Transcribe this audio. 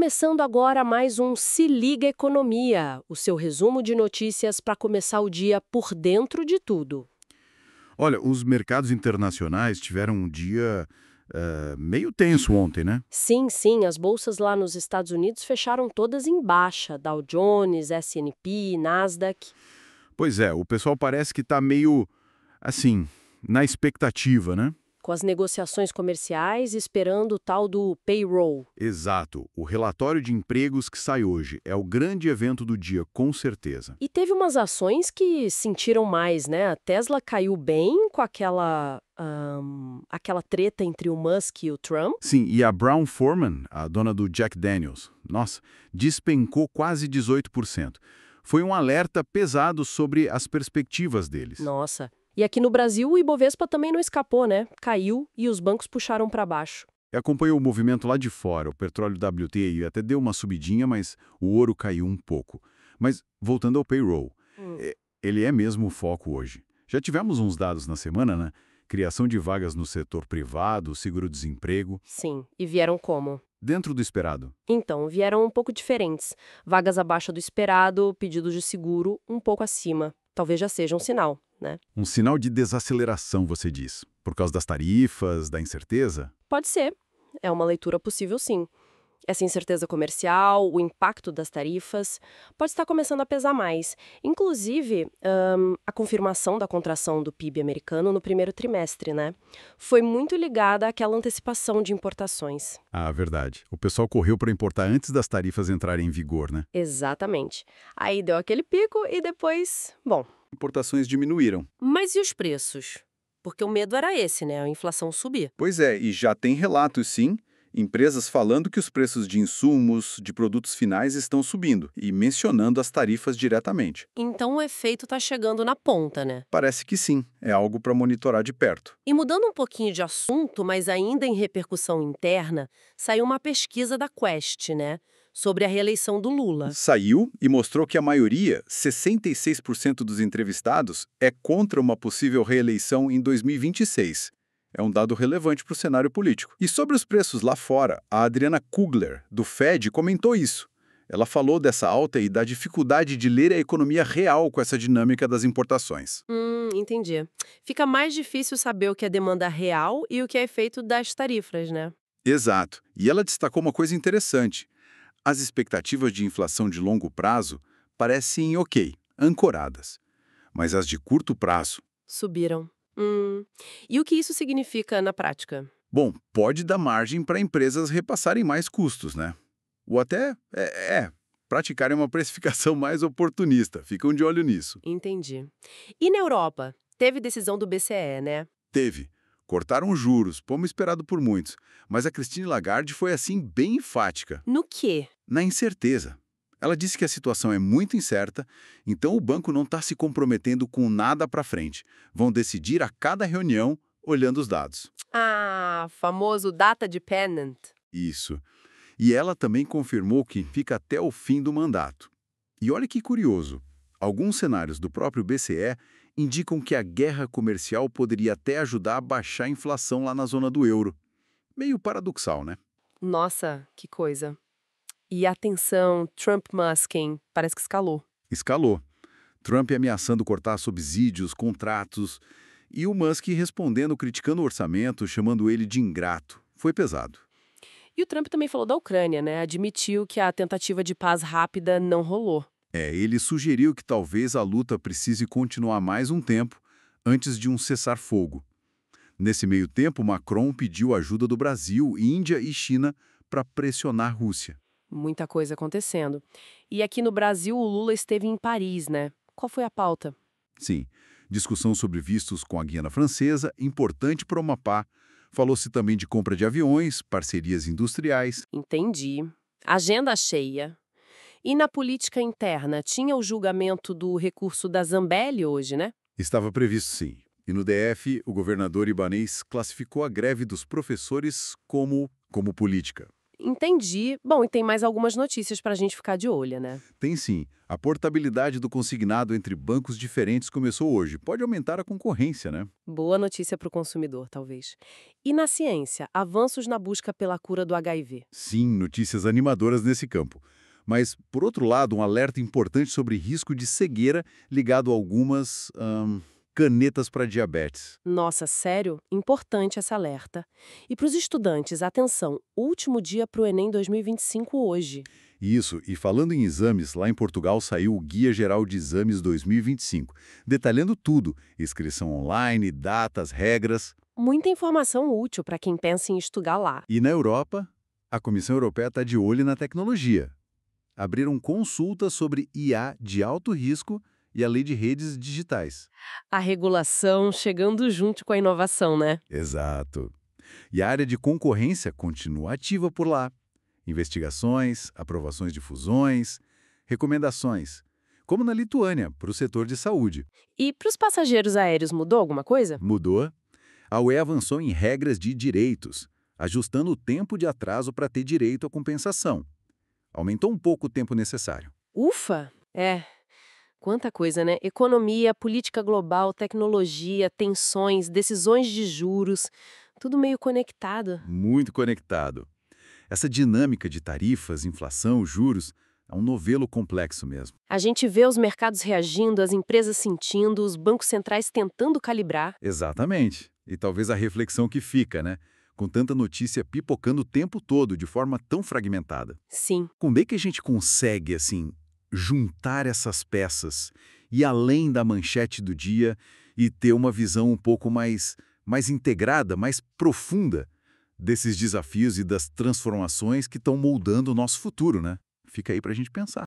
começando agora mais um Se Liga Economia, o seu resumo de notícias para começar o dia por dentro de tudo. Olha, os mercados internacionais tiveram um dia meio tenso ontem, né? Sim, sim, as bolsas lá nos Estados Unidos fecharam todas em baixa, Dow Jones, S&P, Nasdaq. Pois é, o pessoal parece que está meio, assim, na expectativa, né? Com as negociações comerciais esperando o tal do payroll. Exato. O relatório de empregos que sai hoje é o grande evento do dia, com certeza. E teve umas ações que sentiram mais, né? A Tesla caiu bem com aquela treta entre o Musk e o Trump. Sim, e a Brown Forman, a dona do Jack Daniels, nossa, despencou quase 18%. Foi um alerta pesado sobre as perspectivas deles. Nossa. E aqui no Brasil o Ibovespa também não escapou, né? Caiu e os bancos puxaram para baixo. Acompanhou o movimento lá de fora, o petróleo WTI até deu uma subidinha, mas o ouro caiu um pouco. Mas, voltando ao payroll, ele é mesmo o foco hoje. Já tivemos uns dados na semana, né? Criação de vagas no setor privado, seguro-desemprego, Sim, e vieram como? dentro do esperado. Então, vieram um pouco diferentes. Vagas abaixo do esperado, pedidos de seguro um pouco acima. Talvez já seja um sinal, né? Um sinal de desaceleração, você diz, por causa das tarifas, da incerteza? Pode ser. É uma leitura possível, sim. Essa incerteza comercial, o impacto das tarifas, pode estar começando a pesar mais. Inclusive, a confirmação da contração do PIB americano no primeiro trimestre, né? Foi muito ligada àquela antecipação de importações. Ah, verdade. O pessoal correu para importar antes das tarifas entrarem em vigor, né? Exatamente. Aí deu aquele pico e depois, bom. Importações diminuíram. Mas e os preços? Porque o medo era esse, né? A inflação subir. Pois é, e já tem relatos, sim, empresas falando que os preços de insumos, de produtos finais estão subindo e mencionando as tarifas diretamente. Então o efeito tá chegando na ponta, né? Parece que sim, é algo para monitorar de perto. E mudando um pouquinho de assunto, mas ainda em repercussão interna, saiu uma pesquisa da Quest, né? Sobre a reeleição do Lula. Saiu e mostrou que a maioria, 66% dos entrevistados, é contra uma possível reeleição em 2026. É um dado relevante para o cenário político. E sobre os preços lá fora, a Adriana Kugler, do Fed, comentou isso. Ela falou dessa alta e da dificuldade de ler a economia real com essa dinâmica das importações. Entendi. Fica mais difícil saber o que é demanda real e o que é efeito das tarifas, né? Exato. E ela destacou uma coisa interessante. As expectativas de inflação de longo prazo parecem ok, ancoradas. Mas as de curto prazo, Subiram. E o que isso significa na prática? bom, pode dar margem para empresas repassarem mais custos, né? Ou até, praticarem uma precificação mais oportunista. Ficam de olho nisso. Entendi. E na Europa? Teve decisão do BCE, né? Teve. Cortaram juros, como esperado por muitos. Mas a Christine Lagarde foi assim bem enfática, No quê? na incerteza. Ela disse que a situação é muito incerta, então o banco não está se comprometendo com nada para frente. Vão decidir a cada reunião olhando os dados. Ah, famoso data dependent. Isso. E ela também confirmou que fica até o fim do mandato. E olha que curioso, alguns cenários do próprio BCE indicam que a guerra comercial poderia até ajudar a baixar a inflação lá na zona do euro. Meio paradoxal, né? Nossa, que coisa. E a tensão Trump-Musk, hein? Parece que escalou. Escalou. Trump ameaçando cortar subsídios, contratos, e o Musk respondendo, criticando o orçamento, chamando ele de ingrato. Foi pesado. E o Trump também falou da Ucrânia, né? Admitiu que a tentativa de paz rápida não rolou. Ele sugeriu que talvez a luta precise continuar mais um tempo antes de um cessar-fogo. Nesse meio tempo, Macron pediu ajuda do Brasil, Índia e China para pressionar a Rússia. Muita coisa acontecendo. E aqui no Brasil, o Lula esteve em Paris, né? Qual foi a pauta? Sim, discussão sobre vistos com a Guiana Francesa, importante para o Amapá. Falou-se também de compra de aviões, parcerias industriais. Entendi. Agenda cheia. E na política interna, tinha o julgamento do recurso da Zambelli hoje, né? Estava previsto, sim. E no DF, o governador ibanês classificou a greve dos professores como política. Entendi. Bom, e tem mais algumas notícias para a gente ficar de olho, né? Tem sim. A portabilidade do consignado entre bancos diferentes começou hoje. Pode aumentar a concorrência, né? Boa notícia para o consumidor, talvez. E na ciência, avanços na busca pela cura do HIV. Sim, notícias animadoras nesse campo. Mas, por outro lado, um alerta importante sobre risco de cegueira ligado a algumas canetas para diabetes. Nossa, sério? Importante esse alerta. E para os estudantes, atenção, último dia para o Enem 2025 hoje. Isso, e falando em exames, lá em Portugal saiu o Guia Geral de Exames 2025, detalhando tudo, inscrição online, datas, regras. Muita informação útil para quem pensa em estudar lá. E na Europa, a Comissão Europeia está de olho na tecnologia. Abriram consultas sobre IA de alto risco e a lei de redes digitais. A regulação chegando junto com a inovação, né? Exato. E a área de concorrência continua ativa por lá. Investigações, aprovações de fusões, recomendações, como na Lituânia, para o setor de saúde. E para os passageiros aéreos mudou alguma coisa? Mudou. A UE avançou em regras de direitos, ajustando o tempo de atraso para ter direito à compensação. Aumentou um pouco o tempo necessário. Ufa! Quanta coisa, né? Economia, política global, tecnologia, tensões, decisões de juros, tudo meio conectado. Muito conectado. Essa dinâmica de tarifas, inflação, juros, é um novelo complexo mesmo. A gente vê os mercados reagindo, as empresas sentindo, os bancos centrais tentando calibrar. Exatamente. E talvez a reflexão que fica, né? Com tanta notícia pipocando o tempo todo, de forma tão fragmentada. Sim. Como é que a gente consegue, assim, juntar essas peças, ir além da manchete do dia e ter uma visão um pouco mais integrada, mais profunda desses desafios e das transformações que estão moldando o nosso futuro, né? Fica aí para a gente pensar.